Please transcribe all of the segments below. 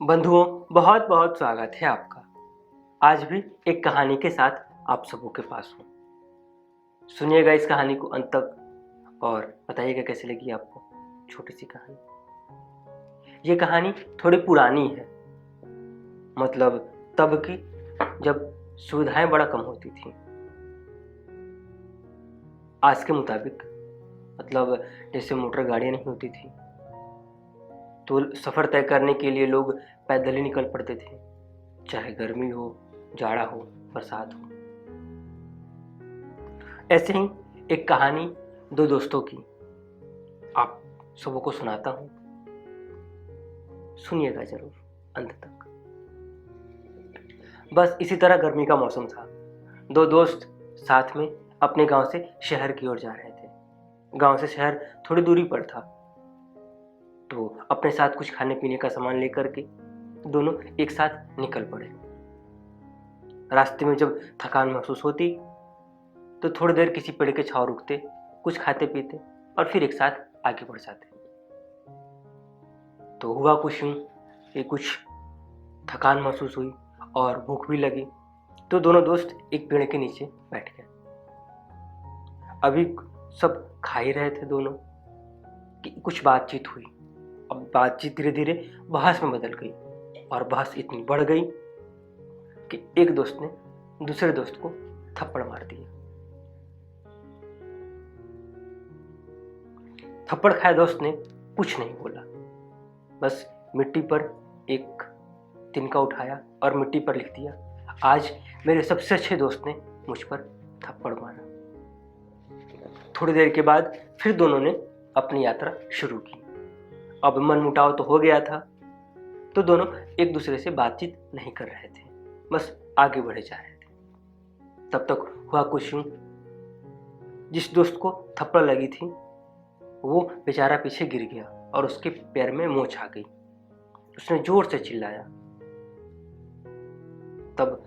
बंधुओं, बहुत बहुत स्वागत है आपका। आज भी एक कहानी के साथ आप सबों के पास हूँ। सुनिएगा इस कहानी को अंत तक और बताइएगा कैसे लगी आपको छोटी सी कहानी। ये कहानी थोड़ी पुरानी है, मतलब तब की जब सुविधाएं बड़ा कम होती थी आज के मुताबिक। मतलब जैसे मोटर गाड़ियाँ नहीं होती थी तो सफ़र तय करने के लिए लोग पैदल ही निकल पड़ते थे, चाहे गर्मी हो, जाड़ा हो, बरसात हो। ऐसे ही एक कहानी दो दोस्तों की आप सबों को सुनाता हूँ, सुनिएगा जरूर अंत तक। बस इसी तरह गर्मी का मौसम था। दो दोस्त साथ में अपने गांव से शहर की ओर जा रहे थे। गांव से शहर थोड़ी दूरी पर था, तो अपने साथ कुछ खाने पीने का सामान लेकर के दोनों एक साथ निकल पड़े। रास्ते में जब थकान महसूस होती तो थोड़ी देर किसी पेड़ के छांव रुकते, कुछ खाते पीते और फिर एक साथ आगे बढ़ जाते। तो हुआ कुछ यूं कि कुछ थकान महसूस हुई और भूख भी लगी, तो दोनों दोस्त एक पेड़ के नीचे बैठ गए। अभी सब खा ही रहे थे दोनों कि कुछ बातचीत हुई। अब बातचीत धीरे धीरे बहस में बदल गई और बहस इतनी बढ़ गई कि एक दोस्त ने दूसरे दोस्त को थप्पड़ मार दिया। थप्पड़ खाए दोस्त ने कुछ नहीं बोला, बस मिट्टी पर एक तिनका उठाया और मिट्टी पर लिख दिया, आज मेरे सबसे अच्छे दोस्त ने मुझ पर थप्पड़ मारा। थोड़ी देर के बाद फिर दोनों ने अपनी यात्रा शुरू की। अब मनमुटाव तो हो गया था, तो दोनों एक दूसरे से बातचीत नहीं कर रहे थे, बस आगे बढ़े जा रहे थे। तब तक हुआ कुछ यूं, जिस दोस्त को थप्पड़ लगी थी वो बेचारा पीछे गिर गया और उसके पैर में मोच आ गई। उसने जोर से चिल्लाया। तब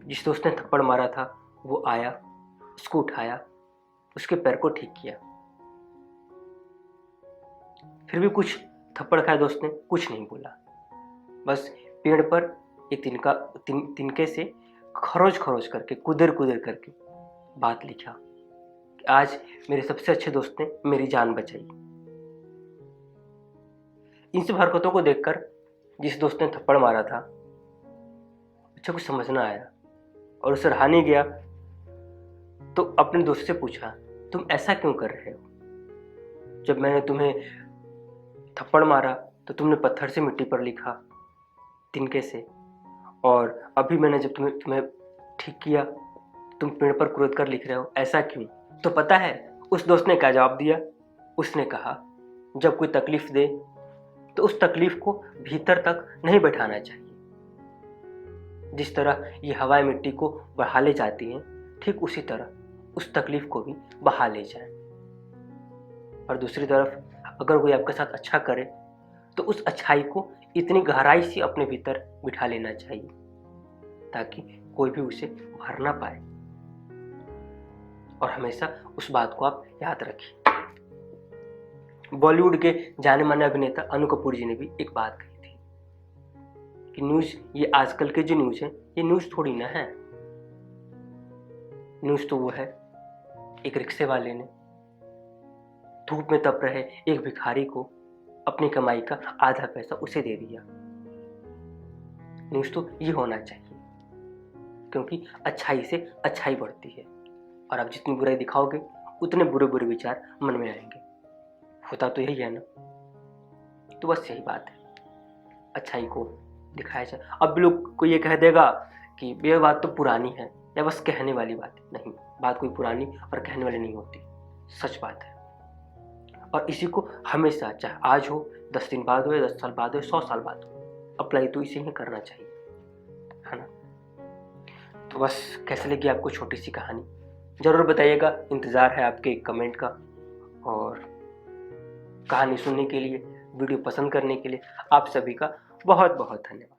जिस दोस्त ने थप्पड़ मारा था वो आया, उसको उठाया, उसके पैर को ठीक किया। फिर भी कुछ थप्पड़ खाए दोस्त ने कुछ नहीं बोला, बस पेड़ पर एक तिनके से खरोच खरोच करके, कुदर कुदर करके बात लिखा कि आज मेरे सबसे अच्छे दोस्त ने मेरी जान बचाई। इन सब हरकतों को देखकर जिस दोस्त ने थप्पड़ मारा था उसे कुछ समझ ना आया और उसे रहा नहीं गया, तो अपने दोस्त से पूछा, तुम ऐसा क्यों कर रहे हो? जब मैंने तुम्हें थप्पड़ मारा तो तुमने पत्थर से मिट्टी पर लिखा तिनके से, और अभी मैंने जब तुम्हें ठीक किया तुम पेड़ पर कुरेद कर लिख रहे हो, ऐसा क्यों? तो पता है उस दोस्त ने क्या जवाब दिया? उसने कहा, जब कोई तकलीफ दे तो उस तकलीफ को भीतर तक नहीं बैठाना चाहिए। जिस तरह ये हवाएं मिट्टी को बढ़ा ले जाती हैं, ठीक उसी तरह उस तकलीफ को भी बहा ले जाए। और दूसरी तरफ अगर कोई आपके साथ अच्छा करे तो उस अच्छाई को इतनी गहराई से अपने भीतर बिठा लेना चाहिए ताकि कोई भी उसे भर ना पाए। और हमेशा उस बात को आप याद रखिए। बॉलीवुड के जाने माने अभिनेता अनु कपूर जी ने भी एक बात कही थी कि न्यूज, ये आजकल के जो न्यूज है ये न्यूज थोड़ी ना है। न्यूज तो वो है एक रिक्शे वाले ने धूप में तप रहे एक भिखारी को अपनी कमाई का आधा पैसा उसे दे दिया। न्यूज तो ये होना चाहिए, क्योंकि अच्छाई से अच्छाई बढ़ती है और आप जितनी बुराई दिखाओगे उतने बुरे बुरे विचार मन में आएंगे। होता तो यही है ना। तो बस यही बात है, अच्छाई को दिखाया जाए। अब लोग को ये कह देगा कि ये बात तो पुरानी है या बस कहने वाली बात है। नहीं, बात कोई पुरानी और कहने वाली नहीं होती, सच बात है। और इसी को हमेशा, चाहे आज हो, 10 दिन बाद हो या 10 साल बाद हो, 100 साल बाद हो, अप्लाई तो इसे ही करना चाहिए, है ना। तो बस कैसे लगी आपको छोटी सी कहानी, जरूर बताइएगा। इंतज़ार है आपके कमेंट का, और कहानी सुनने के लिए, वीडियो पसंद करने के लिए आप सभी का बहुत बहुत धन्यवाद।